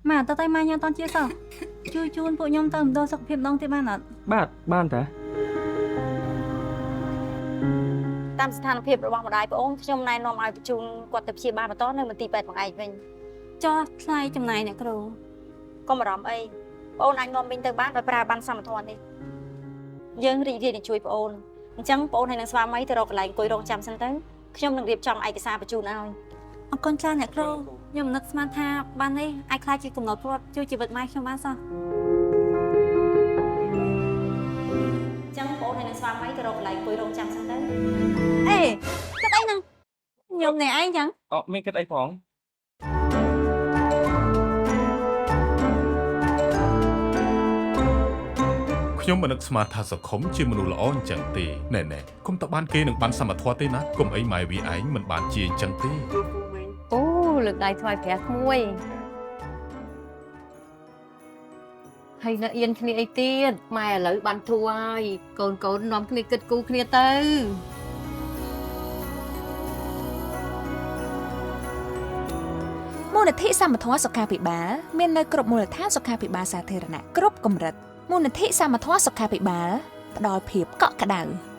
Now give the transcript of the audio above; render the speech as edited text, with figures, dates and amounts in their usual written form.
mà tao tay mai nhau toàn chia sao chui chun phụ nhom tầm đo sọc phim đông thì ban à បានតា តាមស្ថានភាពរបស់ម្ដាយប្អូនខ្ញុំណែនាំឲ្យបញ្ជូនគាត់ទៅព្យាបាលបន្តនៅមន្ទីរពេទ្យបង្អែកវិញ cho sai chấm này nè cậu កុំបារម្ភអីប្អូនអាចនាំមីងទៅបានដោយប្រើបានសមត្ថភាពនេះយើងរីករាយនឹងជួយប្អូនអញ្ចឹងប្អូនហើយនឹងស្វាមីទៅរកកន្លែងអង្គុយរងចាំសិនទៅខ្ញុំនឹងរៀបចំឯកសារបញ្ជូនឲ្យ ông con trai nè cậu nhom nứt smart tha ban đây ai khai chỉ cùng nó thôi chui chỉ vật mai không ban sao អញ្ចឹងប្អូនហើយនឹងស្វាមីទៅរកកន្លែងអង្គុយរងចាំសិនទៅ ê cái anh nè nhom này anh chẳng អត់មានគិតអីផង ខ្ញុំមិននឹកស្មានថាសង្គមជាមនុស្សល្អអញ្ចឹងទេណែគុំតបានគេនឹងបានសមត្ថភាពទេណាគុំអីម៉ែវាឯងមិនបានជាអញ្ចឹងទេ អូលើកដៃថ្វាយព្រះក្មួយហើយនៅអៀនគ្នាអីទៀតម៉ែឥឡូវបានធូរហើយកូនកូននាំគ្នាគិតគូរគ្នាទៅ មូលនិធិសមត្ថសុខាភិបាលមាននៅគ្រប់មូលដ្ឋានសុខាភិបាលសាធារណៈគ្រប់កម្រិតមូលនិធិសមត្ថសុខាភិបាលផ្ដល់ភាពកក់ក្ដៅ